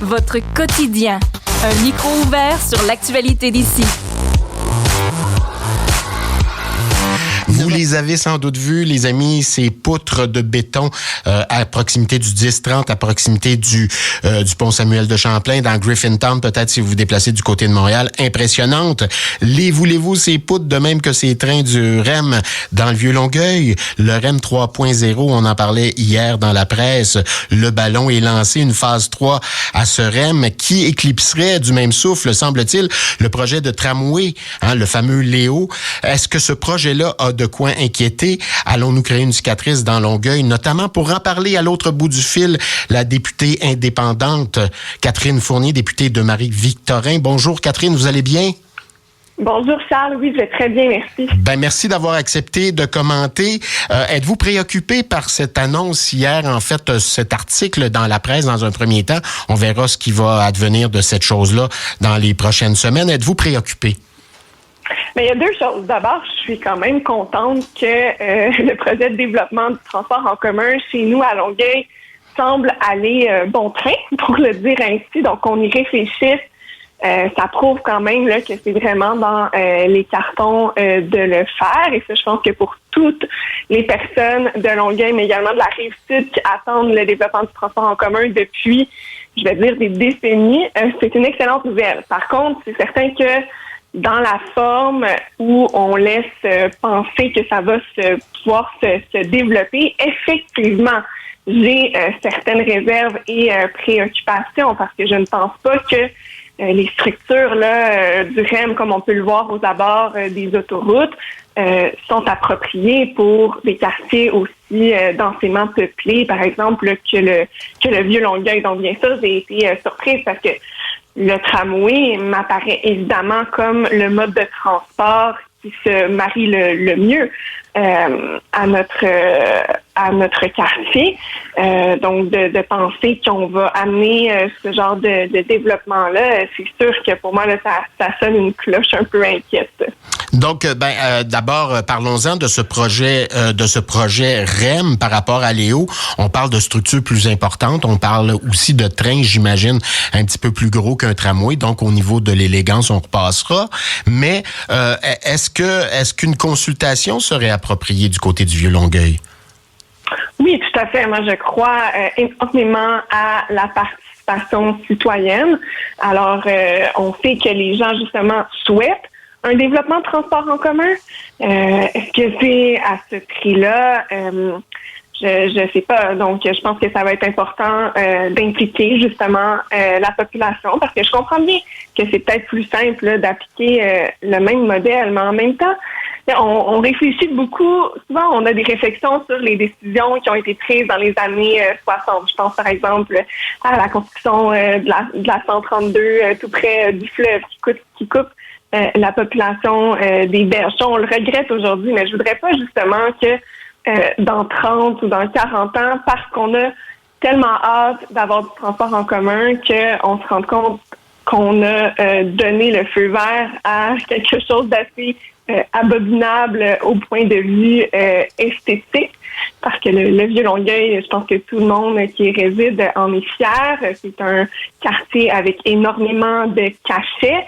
votre quotidien. Un micro ouvert sur l'actualité d'ici. Vous les avez sans doute vus, les amis, ces poutres de béton à proximité du 10-30, à proximité du pont Samuel de Champlain, dans Griffintown, peut-être si vous vous déplacez du côté de Montréal. Impressionnante. Les voulez-vous ces poutres, de même que ces trains du REM dans le Vieux-Longueuil? Le REM 3.0, on en parlait hier dans la presse. Le ballon est lancé, une phase 3 à ce REM qui éclipserait du même souffle, semble-t-il, le projet de tramway, le fameux Léo. Est-ce que ce projet-là a de quoi inquiéter? Allons-nous créer une cicatrice dans Longueuil, notamment pour en parler à l'autre bout du fil, la députée indépendante Catherine Fournier, députée de Marie-Victorin. Bonjour Catherine, vous allez bien? Bonjour Charles, oui, je vais très bien, merci. Merci d'avoir accepté de commenter. Êtes-vous préoccupé par cette annonce hier, en fait, cet article dans la presse dans un premier temps? On verra ce qui va advenir de cette chose-là dans les prochaines semaines. Êtes-vous préoccupé? Mais il y a deux choses. D'abord, je suis quand même contente que le projet de développement du transport en commun chez nous à Longueuil semble aller bon train, pour le dire ainsi. Donc, on y réfléchisse. Ça prouve quand même là, que c'est vraiment dans les cartons de le faire. Et ça, je pense que pour toutes les personnes de Longueuil, mais également de la Rive-Sud qui attendent le développement du transport en commun depuis, je vais dire, des décennies, c'est une excellente nouvelle. Par contre, c'est certain que dans la forme où on laisse penser que ça va pouvoir se développer, effectivement, j'ai certaines réserves et préoccupations parce que je ne pense pas que les structures là du REM, comme on peut le voir aux abords des autoroutes, sont appropriées pour des quartiers aussi densément peuplés, par exemple, que le Vieux-Longueuil. Donc, bien sûr, j'ai été surprise parce que le tramway m'apparaît évidemment comme le mode de transport qui se marie le mieux à notre quartier. Donc, de penser qu'on va amener ce genre de développement-là, c'est sûr que pour moi, là, ça sonne une cloche un peu inquiète. Donc, d'abord, parlons-en de ce projet REM par rapport à Léo. On parle de structures plus importantes. On parle aussi de trains, j'imagine, un petit peu plus gros qu'un tramway. Donc, au niveau de l'élégance, on repassera. Mais est-ce qu'une consultation serait appropriée du côté du Vieux-Longueuil? Oui, tout à fait. Moi, je crois énormément à la participation citoyenne. Alors, on sait que les gens, justement, souhaitent un développement de transport en commun. Est-ce que c'est à ce prix-là? Je sais pas. Donc, je pense que ça va être important d'impliquer justement la population parce que je comprends bien que c'est peut-être plus simple là, d'appliquer le même modèle, mais en même temps, on réfléchit beaucoup. Souvent, on a des réflexions sur les décisions qui ont été prises dans les années 60. Je pense, par exemple, à la construction de la 132 tout près du fleuve qui coupe la population des berges. On le regrette aujourd'hui, mais je voudrais pas justement que dans 30 ou dans 40 ans, parce qu'on a tellement hâte d'avoir du transport en commun qu'on se rende compte qu'on a donné le feu vert à quelque chose d'assez abominable au point de vue esthétique. Parce que le Vieux-Longueuil, je pense que tout le monde qui y réside en est fier. C'est un quartier avec énormément de cachets.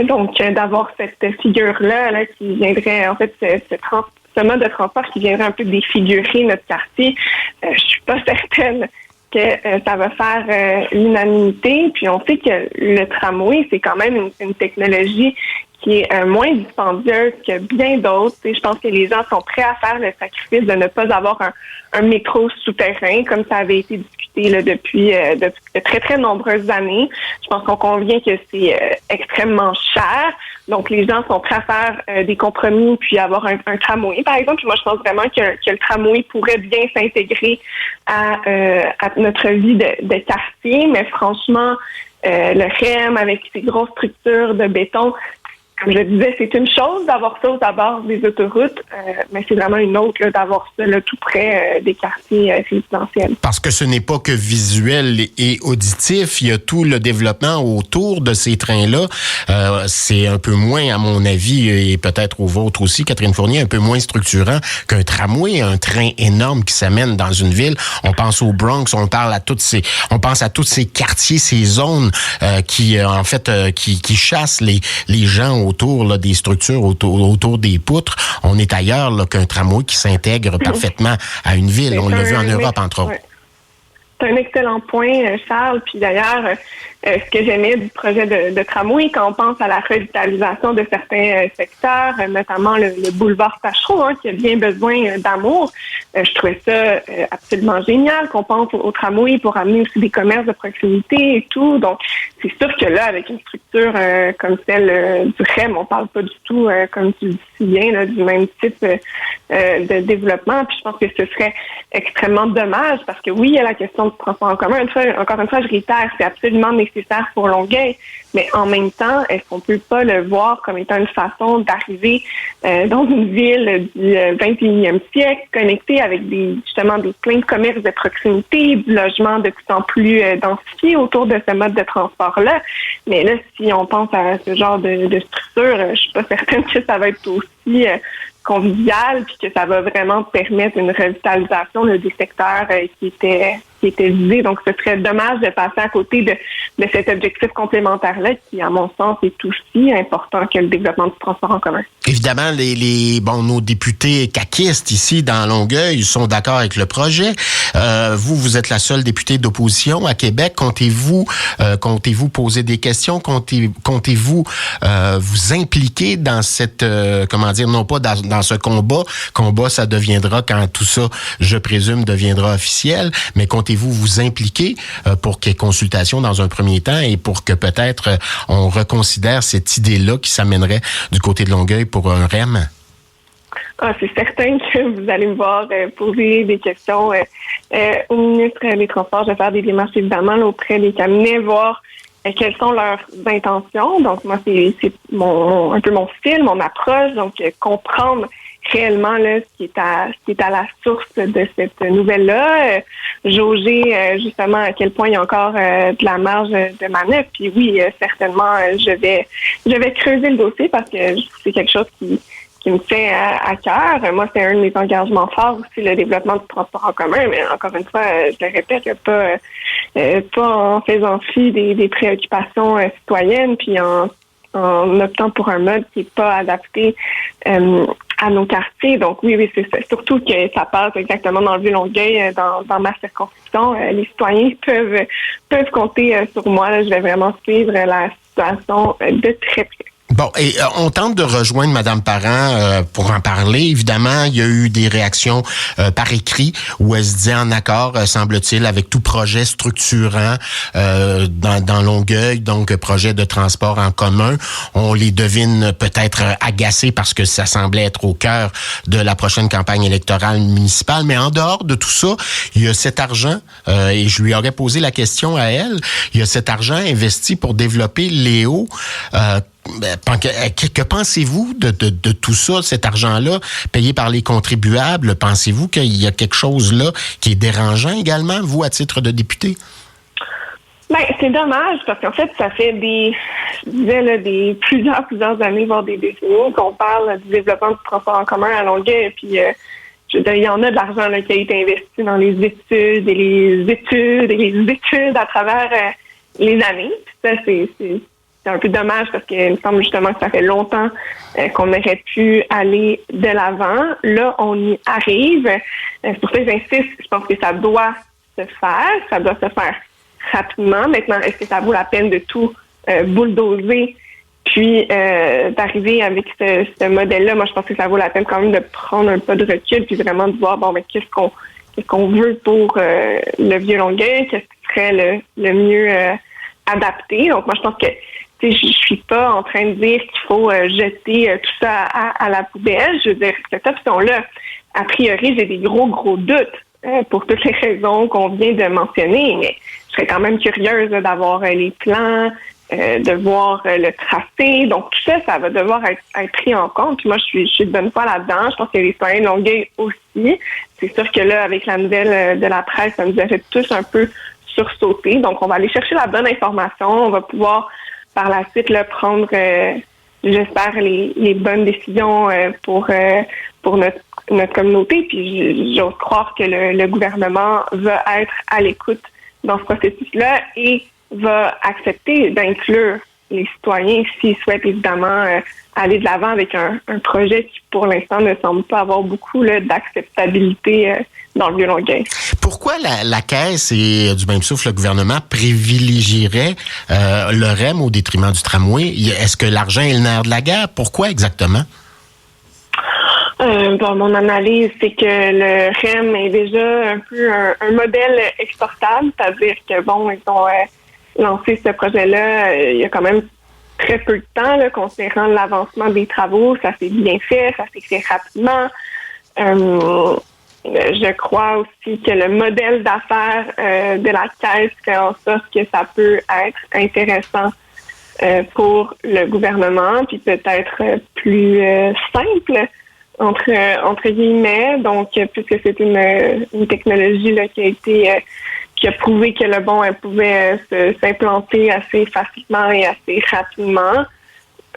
Donc, d'avoir cette figure-là là, qui viendrait, en fait, ce mode de transport qui viendrait un peu défigurer notre quartier, je suis pas certaine que ça va faire l'unanimité. Puis, on sait que le tramway, c'est quand même une technologie qui est moins dispendieuse que bien d'autres. Et je pense que les gens sont prêts à faire le sacrifice de ne pas avoir un métro souterrain, comme ça avait été discuté là, depuis de très, très nombreuses années. Je pense qu'on convient que c'est extrêmement cher. Donc, les gens sont prêts à faire des compromis puis avoir un tramway, par exemple. Puis moi, je pense vraiment que le tramway pourrait bien s'intégrer à notre vie de quartier. Mais franchement, le REM, avec ses grosses structures de béton, comme je le disais, c'est une chose d'avoir ça aux abords des autoroutes, mais c'est vraiment une autre là, d'avoir ça là, tout près des quartiers résidentiels. Parce que ce n'est pas que visuel et auditif, il y a tout le développement autour de ces trains-là. C'est un peu moins, à mon avis, et peut-être au vôtre aussi, Catherine Fournier, un peu moins structurant qu'un tramway, un train énorme qui s'amène dans une ville. On pense au Bronx, on pense à tous ces quartiers, ces zones qui chassent les gens autour là, des structures, autour des poutres. On est ailleurs là, qu'un tramway qui s'intègre parfaitement à une ville. On l'a vu en Europe, entre autres. C'est un excellent point, Charles. Puis d'ailleurs, ce que j'aimais du projet de tramway, quand on pense à la revitalisation de certains secteurs, notamment le boulevard Tachereau, qui a bien besoin d'amour, je trouvais ça absolument génial qu'on pense au tramway pour amener aussi des commerces de proximité et tout. Donc, c'est sûr que là, avec une structure comme celle du REM, on parle pas du tout, comme tu dis si bien, là, du même type de développement. Puis je pense que ce serait extrêmement dommage parce que oui, il y a la question du transport en commun. Encore une fois, je réitère, c'est absolument nécessaire pour Longueuil, mais en même temps, est-ce qu'on peut pas le voir comme étant une façon d'arriver dans une ville du 21e siècle, connectée avec plein de commerces de proximité, du logement de plus en plus densifié autour de ce mode de transport-là. Mais là, si on pense à ce genre de structure, je suis pas certaine que ça va être aussi convivial, puis que ça va vraiment permettre une revitalisation des secteurs qui étaient visés. Donc, ce serait dommage de passer à côté de cet objectif complémentaire-là, qui, à mon sens, est aussi important que le développement du transport en commun. Évidemment, nos députés caquistes ici dans Longueuil sont d'accord avec le projet. Vous êtes la seule députée d'opposition à Québec. Comptez-vous poser des questions? Comptez-vous vous impliquer dans cette, non pas dans ce combat. Combat, ça deviendra quand tout ça, je présume, deviendra officiel. Mais comptez-vous vous impliquer pour qu'il y ait consultation dans un premier temps et pour que peut-être on reconsidère cette idée-là qui s'amènerait du côté de Longueuil pour un REM? C'est certain que vous allez me voir poser des questions au ministre des Transports. Je vais faire des démarches évidemment là, auprès des cabinets, voir quelles sont leurs intentions. Donc moi, c'est un peu mon style, mon approche. Donc comprendre réellement là, ce qui est à la source de cette nouvelle-là, jauger justement à quel point il y a encore de la marge de manœuvre. Puis oui, certainement, je vais creuser le dossier parce que c'est quelque chose qui me tient à cœur. Moi, c'est un de mes engagements forts aussi, le développement du transport en commun. Mais encore une fois, je le répète, pas en faisant fi des préoccupations citoyennes, puis en optant pour un mode qui n'est pas adapté à nos quartiers. Donc oui, c'est ça. Surtout que ça passe exactement dans le Vieux-Longueuil, dans ma circonscription. Les citoyens peuvent compter sur moi. Là. Je vais vraiment suivre la situation de très près. Bon, et on tente de rejoindre Madame Parent pour en parler. Évidemment, il y a eu des réactions par écrit où elle se dit en accord, semble-t-il, avec tout projet structurant dans Longueuil, donc projet de transport en commun. On les devine peut-être agacés parce que ça semblait être au cœur de la prochaine campagne électorale municipale. Mais en dehors de tout ça, il y a cet argent, et je lui aurais posé la question à elle, il y a cet argent investi pour développer Léo. Que pensez-vous de tout ça, cet argent-là, payé par les contribuables? Pensez-vous qu'il y a quelque chose là qui est dérangeant également, vous, à titre de député? C'est dommage parce qu'en fait, ça fait plusieurs années, voire des décennies qu'on parle du développement du transport en commun à Longueuil. Puis, il y en a de l'argent là, qui a été investi dans les études à travers les années. Puis ça, c'est un peu dommage parce qu'il me semble justement que ça fait longtemps qu'on aurait pu aller de l'avant. Là, on y arrive. C'est pour ça que j'insiste. Je pense que ça doit se faire. Ça doit se faire rapidement. Maintenant, est-ce que ça vaut la peine de tout bulldozer puis d'arriver avec ce modèle-là? Moi, je pense que ça vaut la peine quand même de prendre un pas de recul puis vraiment de voir, qu'est-ce qu'on veut pour le Vieux-Longueuil? Qu'est-ce qui serait le mieux adapté? Donc, moi, je pense que je suis pas en train de dire qu'il faut jeter tout ça à la poubelle. Je veux dire, cette option-là, a priori, j'ai des gros doutes pour toutes les raisons qu'on vient de mentionner, mais je serais quand même curieuse d'avoir les plans, de voir le tracé. Donc, tout ça, ça va devoir être pris en compte. Puis moi, je suis de bonne foi là-dedans. Je pense que les citoyens de Longueuil aussi. C'est sûr que là, avec la nouvelle de la presse, ça nous a fait tous un peu sursauter. Donc, on va aller chercher la bonne information. On va pouvoir, par la suite, là, prendre, j'espère, les bonnes décisions pour notre communauté. Puis, j'ose croire que le gouvernement va être à l'écoute dans ce processus-là et va accepter d'inclure les citoyens s'ils souhaitent évidemment aller de l'avant avec un projet qui, pour l'instant, ne semble pas avoir beaucoup là, d'acceptabilité dans le Vieux-Longueuil. Pourquoi la Caisse et du même souffle le gouvernement privilégierait le REM au détriment du tramway? Est-ce que l'argent est le nerf de la guerre? Pourquoi exactement? Mon analyse, c'est que le REM est déjà un peu un modèle exportable, c'est-à-dire que, ils ont lancé ce projet-là il y a quand même très peu de temps, là, considérant l'avancement des travaux. Ça s'est bien fait, ça s'est fait rapidement. Je crois aussi que le modèle d'affaires de la Caisse fait en sorte que ça peut être intéressant pour le gouvernement, puis peut-être plus simple, entre guillemets. Donc, puisque c'est une technologie là, qui a prouvé que le bon, elle pouvait s'implanter assez facilement et assez rapidement.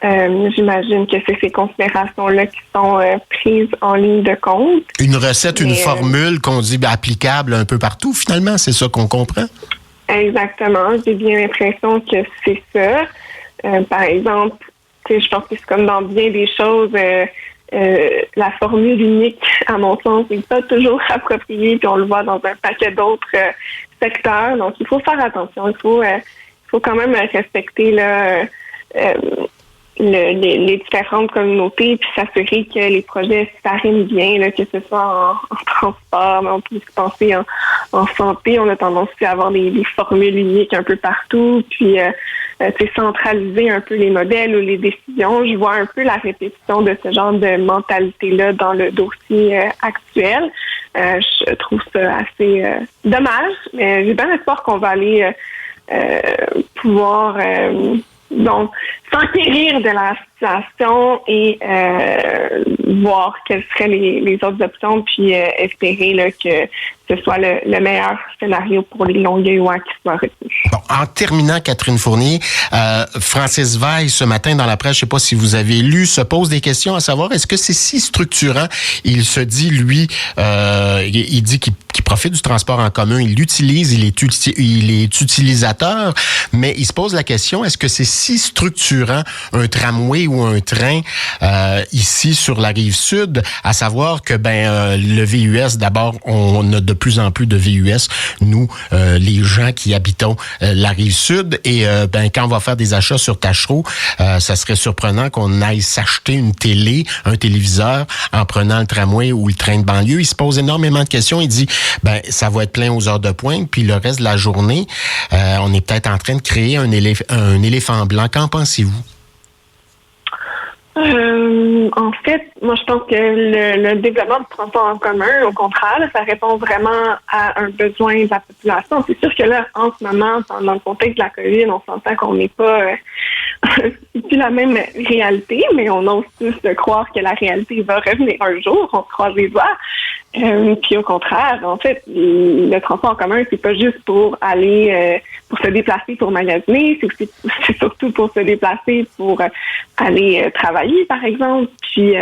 J'imagine que c'est ces considérations-là qui sont prises en ligne de compte. Une recette, une formule qu'on dit applicable un peu partout, finalement, c'est ça qu'on comprend? Exactement. J'ai bien l'impression que c'est ça. Par exemple, je pense que c'est comme dans bien des choses, la formule unique, à mon sens, n'est pas toujours appropriée, puis on le voit dans un paquet d'autres secteurs. Donc, il faut faire attention. Il faut quand même respecter là, les différentes communautés, puis s'assurer que les projets s'arriment bien, là, que ce soit en transport, mais on peut aussi penser en santé. On a tendance à avoir des formules uniques un peu partout, puis centraliser un peu les modèles ou les décisions. Je vois un peu la répétition de ce genre de mentalité-là dans le dossier actuel. Je trouve ça assez dommage, mais j'ai bien espoir qu'on va aller pouvoir s'enquérir de la situation et voir quelles seraient les autres options, puis espérer là, que ce soit le meilleur scénario pour les Longueuillois qui soit retenu. Bon, en terminant, Catherine Fournier, Francis Veil, ce matin dans la presse, je ne sais pas si vous avez lu, se pose des questions à savoir, est-ce que c'est si structurant? Il se dit, lui, il dit qu'il profite du transport en commun, il l'utilise, il est utilisateur, mais il se pose la question, est-ce que c'est si structurant un tramway ou un train ici sur la rive sud, à savoir que le VUS, d'abord, on a de plus en plus de VUS, nous, les gens qui habitons la rive sud, et quand on va faire des achats sur Tachereau, ça serait surprenant qu'on aille s'acheter une télé, un téléviseur, en prenant le tramway ou le train de banlieue. Il se pose énormément de questions. Il dit, ça va être plein aux heures de pointe, puis le reste de la journée, on est peut-être en train de créer un éléphant blanc. Qu'en pensez-vous? En fait, moi, je pense que le développement du transport en commun, au contraire, là, ça répond vraiment à un besoin de la population. C'est sûr que là, en ce moment, dans le contexte de la COVID, on s'entend qu'on n'est pas c'est plus la même réalité, mais on ose tous croire que la réalité va revenir un jour. On se croise les doigts. Puis au contraire, en fait, le transport en commun, c'est pas juste pour aller pour se déplacer pour magasiner, c'est surtout pour se déplacer pour aller travailler, par exemple. Puis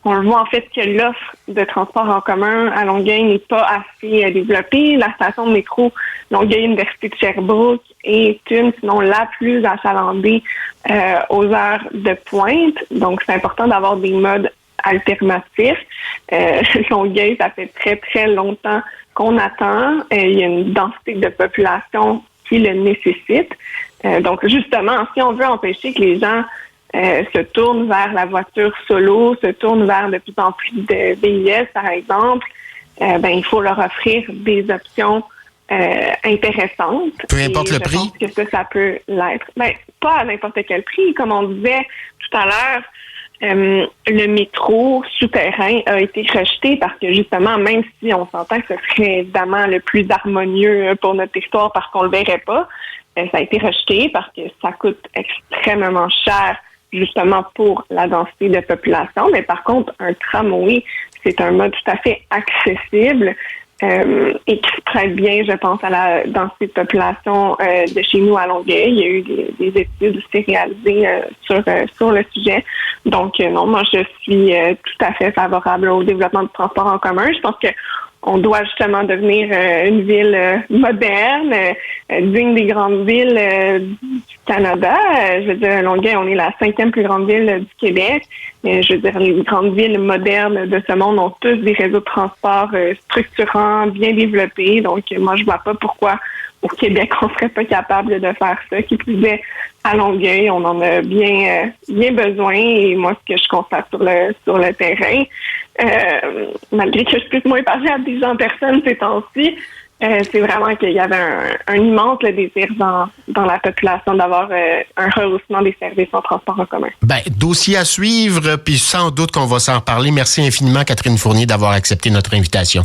on le voit en fait que l'offre de transport en commun à Longueuil n'est pas assez développée. La station de métro Longueuil Université de Sherbrooke est sinon la plus achalandée aux heures de pointe. Donc c'est important d'avoir des modes alternatifs. Longueuil, ça fait très, très longtemps qu'on attend. Il y a une densité de population qui le nécessite. Donc, justement, si on veut empêcher que les gens se tournent vers la voiture solo, se tournent vers de plus en plus de VUS, par exemple, il faut leur offrir des options intéressantes. Peu importe le prix? Je pense que ça peut l'être. Pas à n'importe quel prix. Comme on disait tout à l'heure, le métro souterrain a été rejeté parce que justement, même si on s'entend que ce serait évidemment le plus harmonieux pour notre territoire parce qu'on le verrait pas, ça a été rejeté parce que ça coûte extrêmement cher justement pour la densité de population. Mais par contre, un tramway, c'est un mode tout à fait accessible et qui se prête bien, je pense, à la densité de population de chez nous à Longueuil. Il y a eu des études aussi réalisées sur le sujet. Donc, non, moi, je suis tout à fait favorable au développement du transport en commun. Je pense que on doit justement devenir une ville moderne, digne des grandes villes du Canada. Je veux dire, Longueuil, on est la 5e plus grande ville du Québec. Je veux dire, les grandes villes modernes de ce monde ont tous des réseaux de transport structurants, bien développés. Donc, moi, je vois pas pourquoi au Québec, on serait pas capable de faire ça. Qui plus est, à Longueuil, on en a bien besoin. Et moi, ce que je constate sur le terrain, malgré que je puisse moins parler à des gens en personne ces temps-ci, c'est vraiment qu'il y avait un immense désir dans la population d'avoir un rehaussement des services en transport en commun. Ben, dossier à suivre, puis sans doute qu'on va s'en reparler. Merci infiniment, Catherine Fournier, d'avoir accepté notre invitation.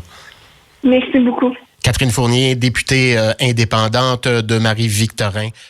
Merci beaucoup. Catherine Fournier, députée indépendante de Marie-Victorin.